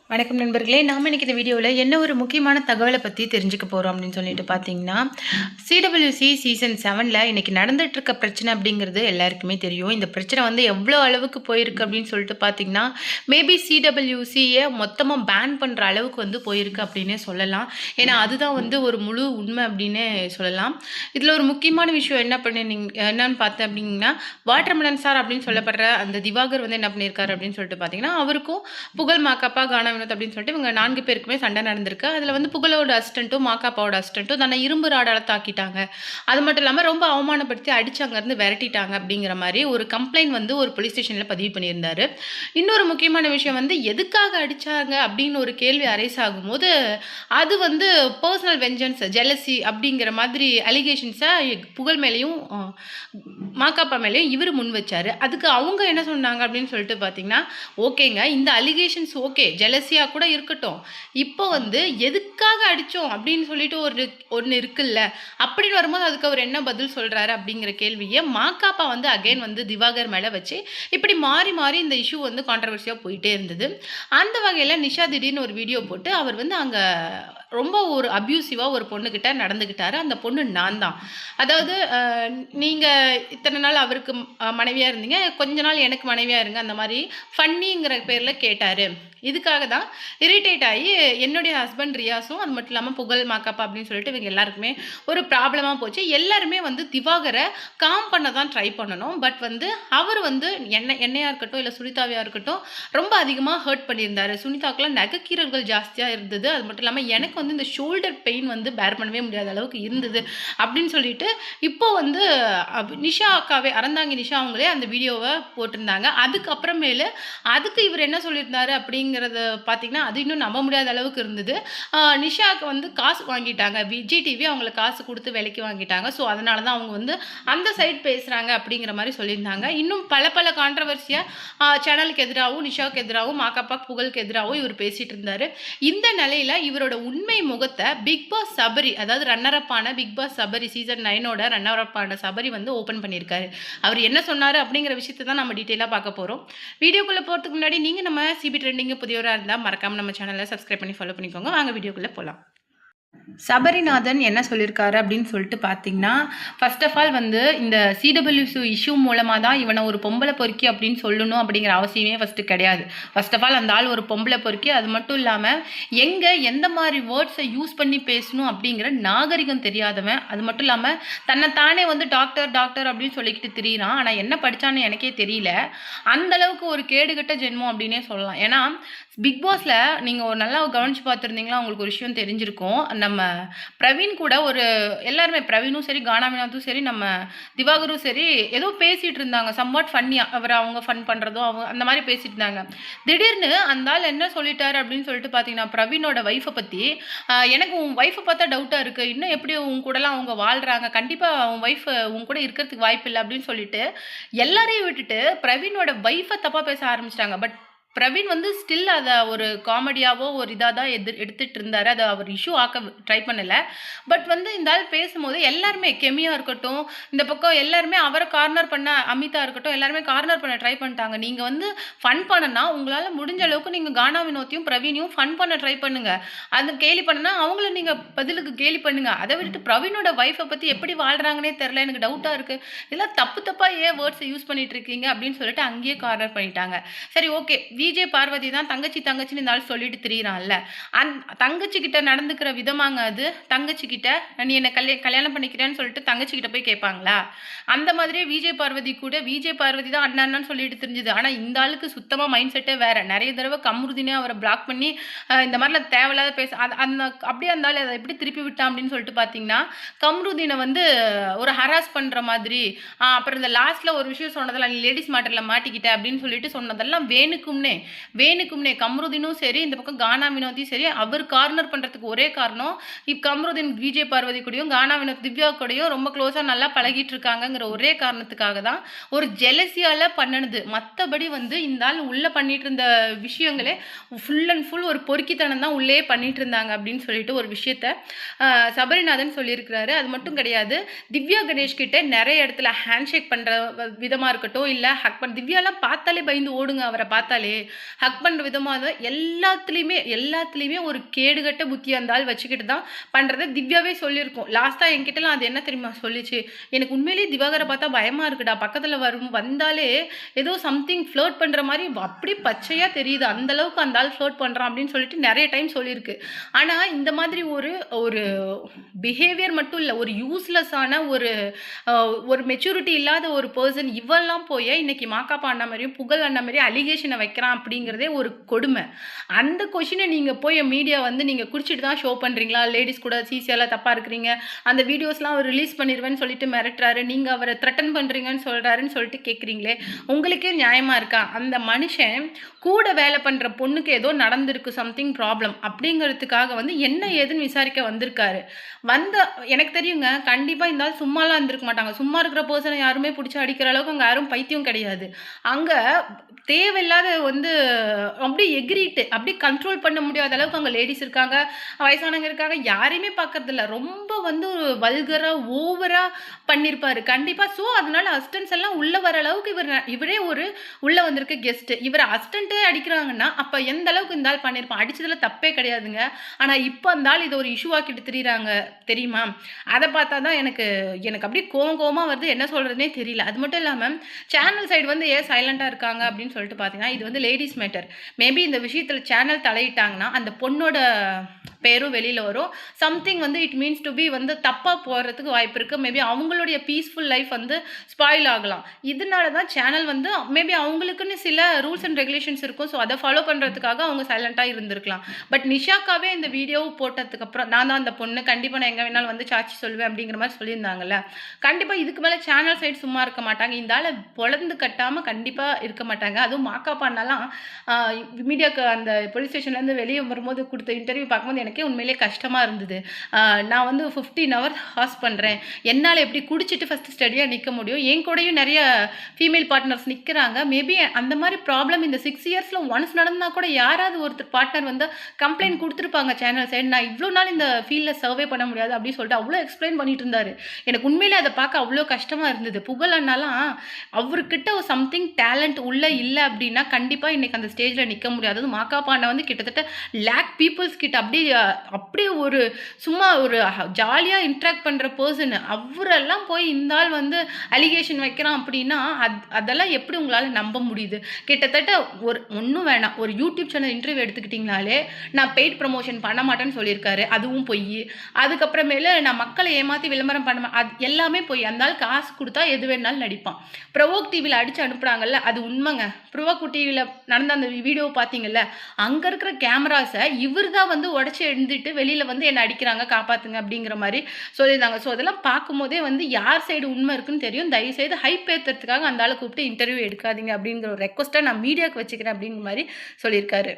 வணக்கம் நண்பர்களே. நாம் இன்னைக்கு இந்த வீடியோவில் என்ன ஒரு முக்கியமான தகவலை பற்றி தெரிஞ்சுக்க போகிறோம் அப்படின்னு சொல்லிட்டு பார்த்தீங்கன்னா, சிடபிள்யூசி சீசன் 7ல் இன்னைக்கு நடந்துட்டு இருக்க பிரச்சனை அப்படிங்கிறது எல்லாருக்குமே தெரியும். இந்த பிரச்சனை வந்து எவ்வளோ அளவுக்கு போயிருக்கு அப்படின்னு சொல்லிட்டு பார்த்தீங்கன்னா, மேபி சிடபிள்யூசியை மொத்தமாக பேன் பண்ணுற அளவுக்கு வந்து போயிருக்கு அப்படின்னே சொல்லலாம். ஏன்னா அதுதான் வந்து ஒரு முழு உண்மை அப்படின்னே சொல்லலாம். இதில் ஒரு முக்கியமான விஷயம் என்னன்னு பார்த்தேன் அப்படிங்கன்னா, வாட்டர்மெலன் சார் அப்படின்னு சொல்லப்படுற அந்த திவாகர் வந்து என்ன பண்ணியிருக்காரு அப்படின்னு சொல்லிட்டு பார்த்தீங்கன்னா, அவருக்கும் புகழ் மாக்கப்பா கானா அப்படின்னு சொல்லிட்டு இவங்க 4 பேருக்குமே சண்டை நடந்திருக்கு. அதில் வந்து புகழோட அசிஸ்டண்ட்டும் மாக்காப்பாவோட அசிஸ்டண்ட்டும் தன்னை இரும்பு ராடால தாக்கிட்டாங்க. அது மட்டும் இல்லாமல் ரொம்ப அவமானப்படுத்தி அடிச்சு அங்கேருந்து விரட்டிட்டாங்க அப்படிங்கிற மாதிரி ஒரு கம்ப்ளைண்ட் வந்து ஒரு போலீஸ் ஸ்டேஷனில் பதிவு பண்ணியிருந்தாரு. இன்னொரு முக்கியமான விஷயம் வந்து எதுக்காக அடித்தாங்க அப்படின்னு ஒரு கேள்வி அரைஸ் ஆகும்போது அது வந்து பர்சனல் வெஞ்சன்ஸ் ஜெலசி அப்படிங்கிற மாதிரி அலிகேஷன்ஸை புகழ் மேலேயும் மாக்காப்பா மேலேயும் இவர் முன் வச்சார். அதுக்கு அவங்க என்ன சொன்னாங்க அப்படின்னு சொல்லிட்டு பார்த்தீங்கன்னா, ஓகேங்க இந்த அலிகேஷன்ஸ் ஓகே ஜெலசியாக கூட இருக்கட்டும், இப்போ வந்து எதுக்காக அடித்தோம் அப்படின்னு சொல்லிட்டு ஒன்று இருக்குல்ல அப்படின்னு வரும்போது அதுக்கு அவர் என்ன பதில் சொல்கிறாரு அப்படிங்கிற கேள்வியை மாக்காப்பா வந்து அகைன் வந்து திவாகர் மேலே வச்சு இப்படி மாறி மாறி இந்த இஷ்யூ வந்து கான்ட்ரவர்சியாக போயிட்டே இருந்தது. அந்த வகையில் நிஷா திடீர்னு ஒரு வீடியோ போட்டு அவர் வந்து அங்கே ரொம்ப ஒரு அப்யூசிவாக ஒரு பொண்ணுக்கிட்ட நடந்துக்கிட்டாரு. அந்த பொண்ணு நான் தான். அதாவது நீங்கள் இத்தனை நாள் அவருக்கு மனைவியாக இருந்தீங்க, கொஞ்ச நாள் எனக்கு மனைவியாக இருங்க அந்த மாதிரி ஃபன்னிங்கிற பேரில் கேட்டார். இதுக்காக தான் இரிட்டேட் ஆகி என்னுடைய ஹஸ்பண்ட் ரியாஸும் அது மட்டும் இல்லாமல் புகழ் மாக்காப்பா அப்படின்னு சொல்லிட்டு இவங்க எல்லாருக்குமே ஒரு ப்ராப்ளமாக போச்சு. எல்லாருமே வந்து திவாகரை காம் பண்ண தான் ட்ரை பண்ணணும். பட் வந்து அவர் வந்து என்னையாக இருக்கட்டும் இல்லை சுனிதாவையாக இருக்கட்டும் ரொம்ப அதிகமாக ஹர்ட் பண்ணியிருந்தார். சுனிதாக்கெலாம் நகைக்கீரல்கள் ஜாஸ்தியாக இருந்தது. அது மட்டும் இல்லாமல் எனக்கு வந்து இந்த ஷோல்டர் பெயின் வந்து பேர் பண்ணவே முடியாத அளவுக்கு இருந்தது அப்படின்னு சொல்லிட்டு இப்போ வந்து நிஷா அக்காவே அறந்தாங்கி நிஷா அவங்களே அந்த வீடியோவை போட்டிருந்தாங்க. அதுக்கப்புறமேலு அதுக்கு இவர் என்ன சொல்லியிருந்தாரு அப்படிங்கிறத பார்த்தீங்கன்னா அது இன்னும் நம்ப முடியாத அளவுக்கு இருந்தது. நிஷாவுக்கு வந்து காசு வாங்கிட்டாங்க, விஜய் டிவி அவங்களை காசு கொடுத்து விலைக்கு வாங்கிட்டாங்க. ஸோ அதனால தான் அவங்க வந்து அந்த சைட் பேசுகிறாங்க அப்படிங்கிற மாதிரி சொல்லியிருந்தாங்க. இன்னும் பல பல கான்ட்ரவர்சியாக சேனலுக்கு எதிராகவும் நிஷாவுக்கு எதிராகவும் மாக்காப்பா புகழுக்கு எதிராகவும் இவர் பேசிகிட்டு இருந்தார். இந்த நிலையில் இவரோட உண்மை முகத்தை பிக் பாஸ் சபரி, அதாவது ரன்னரப்பான பிக் பாஸ் சபரி சீசன் 9ஓட ரன்னரப்பான சபரி வந்து ஓப்பன் பண்ணியிருக்காரு. அவர் என்ன சொன்னார் அப்படிங்கிற விஷயத்தை தான் நம்ம டீட்டெயிலாக பார்க்க போகிறோம். வீடியோக்குள்ளே போகிறதுக்கு முன்னாடி நீங்கள் நம்ம சிபி ட்ரெண்டிங்கு புதியவராக இருந்தால் மறக்காமல் நம்ம சேனலை சப்ஸ்கிரைப் பண்ணி ஃபாலோ பண்ணிக்கோங்க. வாங்க வீடியோக்குள்ளே போகலாம். சபரிநாதன் என்ன சொல்லியிருக்காரு அப்படின்னு சொல்லிட்டு பார்த்தீங்கன்னா, ஃபர்ஸ்ட் ஆஃப் ஆல் வந்து இந்த சிடபிள்யூசி இஷ்யூ மூலமாக தான் இவனை ஒரு பொம்பளை பொறுக்கி அப்படின்னு சொல்லணும் அப்படிங்கிற அவசியமே ஃபஸ்ட்டு கிடையாது. ஃபர்ஸ்ட் ஆஃப் ஆல் அந்த ஆள் ஒரு பொம்பளை பொறுக்கி, அது மட்டும் இல்லாமல் எந்த மாதிரி வேர்ட்ஸை யூஸ் பண்ணி பேசணும் அப்படிங்கிற நாகரிகம் தெரியாதவன். அது மட்டும் இல்லாமல் தன்னைத்தானே வந்து டாக்டர் டாக்டர் அப்படின்னு சொல்லிக்கிட்டு திரியிறான். ஆனால் என்ன படித்தான்னு எனக்கே தெரியல. அந்தளவுக்கு ஒரு கேடுகட்ட ஜென்மம் அப்படின்னே சொல்லலாம். ஏன்னா பிக் பாஸில் நீங்கள் ஒரு நல்லா கவனித்து பார்த்துருந்தீங்களா உங்களுக்கு ஒரு விஷயம் தெரிஞ்சிருக்கும். நம்ம பிரவீன் கூட எல்லாருமே பிரவீனும் சரி கானா வினோத்தும் சரி நம்ம திவாகரும் சரி ஏதோ பேசிகிட்டு இருந்தாங்க. சம்வாட் ஃபன்னியாக அவங்க ஃபன் பண்ணுறதும் அவங்க அந்த மாதிரி பேசிட்டு இருந்தாங்க. திடீர்னு அந்த ஆள் என்ன சொல்லிட்டாரு அப்படின்னு சொல்லிட்டு பார்த்தீங்கன்னா, பிரவீனோட ஒய்ஃபை பற்றி எனக்கு உன் ஒய்ஃபை பார்த்தா டவுட்டாக இருக்குது, இன்னும் எப்படி உன் கூடலாம் அவங்க வாழ்கிறாங்க, கண்டிப்பாக உன் ஒய்ஃப் உன் கூட இருக்கிறதுக்கு வாய்ப்பு இல்லை அப்படின்னு சொல்லிட்டு எல்லாரையும் விட்டுட்டு பிரவீனோட ஒய்ஃபை தப்பாக பேச ஆரம்பிச்சிட்டாங்க. பட் பிரவீன் வந்து ஸ்டில் அதை ஒரு காமெடியாவோ ஒரு இதாக தான் எடுத்துகிட்டு இருந்தார். அதை அவர் இஷ்யூ ஆக்க ட்ரை பண்ணலை. பட் வந்து இந்த ஆள் பேசும்போது எல்லாருமே கெமியாக இருக்கட்டும், இந்த பக்கம் எல்லாருமே அவரை கார்னர் பண்ண அமிதா இருக்கட்டும், எல்லாருமே கார்னர் பண்ண ட்ரை பண்ணிட்டாங்க. நீங்கள் வந்து ஃபன் பண்ணனா உங்களால் முடிஞ்ச அளவுக்கு நீங்கள் கானா வினோத்தையும் பிரவீனையும் ஃபன் பண்ண ட்ரை பண்ணுங்கள். அது கேலி பண்ணுனா அவங்கள நீங்கள் பதிலுக்கு கேலி பண்ணுங்கள். அதை விட்டுட்டு பிரவீனோட ஒய்ஃபை பற்றி எப்படி வாழ்கிறாங்கன்னே தெரில, எனக்கு டவுட்டாக இருக்குது, இதெல்லாம் தப்பாக ஏன் வேர்ட்ஸை யூஸ் பண்ணிட்டு இருக்கீங்க அப்படின்னு சொல்லிட்டு அங்கேயே கார்னர் பண்ணிட்டாங்க. சரி ஓகே, விஜய் பார்வதி தான் தங்கச்சின்னு இந்த ஆள் சொல்லிட்டு திரியிறான்ல, தங்கச்சிக்கிட்ட நடந்துக்கிற விதமாங்க அது. தங்கச்சிக்கிட்ட நீ என்னை கல்யாணம் பண்ணிக்கிறேன்னு சொல்லிட்டு தங்கச்சிக்கிட்ட போய் கேட்பாங்களா? அந்த மாதிரியே விஜய் பார்வதி தான் அண்ணான்னு சொல்லிட்டு தெரிஞ்சுது. ஆனால் இந்த ஆளுக்கு சுத்தமாக மைண்ட் செட்டே வேறு. நிறைய தடவை கம்ருதினே அவரை பிளாக் பண்ணி இந்த மாதிரிலாம் தேவையில்லாத அப்படியே அந்த ஆள் அதை எப்படி திருப்பி விட்டான் அப்படின்னு சொல்லிட்டு பார்த்தீங்கன்னா, கம்ருதீனை வந்து ஒரு ஹராஸ் பண்ணுற மாதிரி, அப்புறம் இந்த லாஸ்ட்டில் ஒரு விஷயம் சொன்னதெல்லாம் நீ லேடிஸ் மேட்டரில் மாட்டிக்கிட்ட அப்படின்னு சொல்லிட்டு சொன்னதெல்லாம் வேணுக்கும்னே கம்ருதீனும் சரி இந்த பக்கம் கானா வினோத்தையும் சரி அவர் கார்னர் பண்ணுறதுக்கு ஒரே காரணம், கம்ருதீன் விஜய் பார்வதி கூடயும் கானா வினோத் திவ்யா கூடயும் ரொம்ப க்ளோஸாக நல்லா பழகிட்டு இருக்காங்கங்கிற ஒரே காரணத்துக்காக தான் ஒரு ஜெலசியால் பண்ணினது. மற்றபடி வந்து இந்த ஆள் உள்ளே பண்ணிட்டு இருந்த விஷயங்களே ஃபுல் அண்ட் ஃபுல் ஒரு பொறுக்கித்தனம் தான் உள்ளே பண்ணிட்டு இருந்தாங்க அப்படின்னு சொல்லிட்டு ஒரு விஷயத்த சபரிநாதன் சொல்லியிருக்கிறாரு. அது மட்டும் கிடையாது, திவ்யா கணேஷ் கிட்ட நிறைய இடத்துல ஹேண்ட் ஷேக் பண்ணுற விதமாக இருக்கட்டும், இல்லை ஹக் பண்ண திவ்யாலாம் பார்த்தாலே பயந்து ஓடுங்க அவரை பார்த்தாலே. ஹக் பண்ணுற விதமாக இருந்தால் எல்லாத்துலேயுமே ஒரு கேடுகட்ட புத்தியாக இருந்தால் வச்சுக்கிட்டு தான் பண்ணுறத திவ்யாவே சொல்லியிருக்கோம். லாஸ்ட்டாக என்கிட்டலாம் அது என்ன தெரியுமா சொல்லிச்சு, எனக்கு உண்மையிலேயே திவாகரை பார்த்தா பயமாக இருக்குடா, பக்கத்தில் வந்தாலே ஏதோ சம்திங் ஃப்ளோட் பண்ணுற மாதிரி அப்படி பச்சையாக தெரியுது, அந்தளவுக்கு அந்த ஆள் ஃப்ளோட் பண்ணுறான் அப்படின்னு சொல்லிட்டு நிறைய டைம் சொல்லியிருக்கு. ஆனால் இந்த மாதிரி ஒரு பிஹேவியர் மட்டும் இல்லை, ஒரு யூஸ்லெஸ்ஸான ஒரு மெச்சூரிட்டி இல்லாத ஒரு பர்சன் இவெல்லாம் போய் இன்னைக்கு மாக்காப்பா அண்ணா மாதிரியும் புகழ் அண்ணா மாதிரியும் அலிகேஷனை வைக்கிறான் அப்படிங்கிறதே ஒரு கொடுமை. அந்த கொஷினை நீங்கள் போய் மீடியா வந்து நீங்கள் குடிச்சிட்டு தான் ஷோ பண்ணுறீங்களா, லேடிஸ் கூட சிசியாலாம் தப்பாக இருக்கிறீங்க, அந்த வீடியோஸ்லாம் அவர் ரிலீஸ் பண்ணிடுவேன்னு சொல்லிட்டு மிரட்டுறாரு, நீங்கள் அவரை த்ரெட்டன் பண்ணுறீங்கன்னு சொல்லிட்டு கேட்குறீங்களே, உங்களுக்கே நியாயமாக இருக்கா? அந்த மனுஷன் கூட வேலை பண்ணுற பொண்ணுக்கு ஏதோ நடந்திருக்கு, சம்திங் ப்ராப்ளம் அப்படிங்கிறதுக்காக வந்து என்ன ஏதுன்னு விசாரிக்க வந்திருக்காரு. எனக்கு தெரியுங்க, கண்டிப்பாக இந்த ஆள் சும்மாலாம் இருந்திருக்க மாட்டாங்க. சும்மா இருக்கிற பர்சனை யாருமே பிடிச்சி அடிக்கிற அளவுக்கு அங்கே யாரும் பைத்தியம் கிடையாது. அங்கே தேவையில்லாத வந்து அப்படியே எகிரிட்டு அப்படியே கண்ட்ரோல் பண்ண முடியாத அளவுக்கு அங்கே லேடிஸ் இருக்காங்க, வயசானவங்க இருக்காங்க, யாரையுமே பார்க்கறதில்ல. ரொம்ப வந்து ஒரு வல்கராக ஓவராக பண்ணியிருப்பாரு கண்டிப்பாக. ஸோ அதனால அசிஸ்டன்ஸ் எல்லாம் உள்ளே வர அளவுக்கு இவரே ஒரு உள்ளே வந்திருக்க கெஸ்ட்டு. இவர் அசிஸ்டண்ட்டே அடிக்கிறாங்கன்னா அப்போ எந்த அளவுக்கு இந்த ஆள் பண்ணியிருப்பான். அடித்ததில் தப்பே கிடையாதுங்க. ஆனால் இப்போ அந்த ஆள் இதை ஒரு இஷ்யூ ஆக்கிட்டு திரியிறாங்க தெரியுமா? அதை பார்த்தா தான் எனக்கு அப்படியே கோவமாக வருது, என்ன சொல்கிறதுனே தெரியல. அது மட்டும் இல்லாமல் சேனல் சைடு வந்து ஏன் சைலண்டாக இருக்காங்க அப்படின்னு சொல்லிட்டு பார்த்தீங்கன்னா, இது வந்து லேடிஸ் மேட்டர். மேபி இந்த விஷயத்தில் சேனல் தலையிட்டாங்கன்னா அந்த பொண்ணோட பேரும் வெளியில் வரும். சம்திங் வந்து இட் மீன்ஸ் டு பி வந்து தப்பாக போகிறதுக்கு வாய்ப்பு இருக்குது. மேபி அவங்களுடைய பீஸ்ஃபுல் லைஃப் வந்து ஸ்பாயில் ஆகலாம். இதனால தான் சேனல் வந்து மேபி அவங்களுக்குன்னு சில ரூல்ஸ் அண்ட் ரெகுலேஷன்ஸ் இருக்கும். ஸோ அதை ஃபாலோ பண்ணுறதுக்காக அவங்க சைலண்ட்டாக இருந்திருக்கலாம். பட் நிஷாக்காவே இந்த வீடியோ போட்டதுக்கப்புறம் நான் தான் அந்த பொண்ணு, கண்டிப்பாக நான் எங்கே வேணாலும் வந்து சாட்சி சொல்லுவேன் அப்படிங்கிற மாதிரி சொல்லியிருந்தாங்கல்ல, கண்டிப்பாக இதுக்கு மேலே சேனல் சைடு சும்மா இருக்க மாட்டாங்க. இந்த ஆளை பொழந்து கட்டாமல் கண்டிப்பாக இருக்க மாட்டாங்க. அதுவும் மாக்காப்பானாலாம் மீடியாவுக்கு அந்த போலீஸ் ஸ்டேஷன்லேருந்து வெளியே வரும்போது கொடுத்த இன்டர்வியூ பார்க்கும்போது எனக்கே உண்மையிலே கஷ்டமாக இருந்தது. நான் வந்து 15 hours ஹாஸ் பண்ணுறேன், என்னால் எப்படி குடிச்சிட்டு ஃபஸ்ட்டு ஸ்டடியாக நிற்க முடியும், என் கூடயும் நிறைய ஃபீமேல் பார்ட்னர்ஸ் நிற்கிறாங்க. மேபி அந்த மாதிரி ப்ராப்ளம் இந்த 6 yearsல ஒன்ஸ் நடந்தால் கூட யாராவது ஒருத்தர் பார்ட்னர் வந்து கம்ப்ளைண்ட் கொடுத்துருப்பாங்க சேனல் சைடு. நான் இவ்வளோ நாள் இந்த ஃபீல்டில் சர்வே பண்ண முடியாது அப்படின்னு சொல்லிட்டு அவ்வளோ எக்ஸ்பிளைன் பண்ணிட்டு இருந்தார். எனக்கு உண்மையிலே அதை பார்க்க அவ்வளோ கஷ்டமாக இருந்தது. புகழ் அண்ணாலாம் அவர்கிட்ட ஒரு சம்திங் டேலண்ட் உள்ளே இல்லை அப்படின்னா கண்டிப்பாக இன்றைக்கி அந்த ஸ்டேஜில் நிற்க முடியாது. மாக்காப்பா அண்ணா வந்து கிட்டத்தட்ட லேக் பீப்புள்ஸ் கிட்ட அப்படியே ஒரு சும்மா ஒரு ஜாலியாக இன்ட்ராக்ட் பண்ணுற பர்சன், அவரெல்லாம் போய் இந்த ஆள் வந்து அலிகேஷன் வைக்கிறான் அப்படின்னா அதெல்லாம் எப்படி உங்களால் நம்ப முடியுது? கிட்டத்தட்ட ஒன்றும் வேணாம், ஒரு யூடியூப் சேனல் இன்டர்வியூ எடுத்துக்கிட்டிங்கனாலே நான் பெய்ட் ப்ரமோஷன் பண்ண மாட்டேன்னு சொல்லியிருக்காரு, அதுவும் பொய். அதுக்கப்புறமேல நான் மக்களை ஏமாற்றி விளம்பரம் பண்ண அது எல்லாமே பொய். அந்த ஆள் காசு கொடுத்தா எது வேணாலும் நடிப்பான். ப்ரொவோக் டிவியில் அடித்து அனுப்புகிறாங்கல்ல, அது உண்மைங்க. ப்ரொவோக் டிவியில் நடந்த அந்த வீடியோவை பார்த்தீங்கல்ல, அங்கே இருக்கிற கேமராஸை இவர் தான் வந்து உடச்சி எழுந்துட்டு வெளியில் வந்து என்னை அடிக்கிறாங்க, காப்பாற்றுங்க அப்படிங்கிற மாதிரி சொல்லியிருந்தாங்க. ஸோ அதெல்லாம் பார்க்கும்போதே வந்து யார் சைடு உண்மை இருக்குன்னு தெரியும். தயவுசெய்து ஹைப் ஏற்றுறதுக்காக அந்த ஆளை கூப்பிட்டு இன்டர்வியூ எடுக்காதீங்க அப்படிங்கிற ஒரு ரெக்வஸ்ட்டாக நான் மீடியாவுக்கு வச்சுக்கிறேன் அப்படிங்கிற மாதிரி சொல்லியிருக்காரு.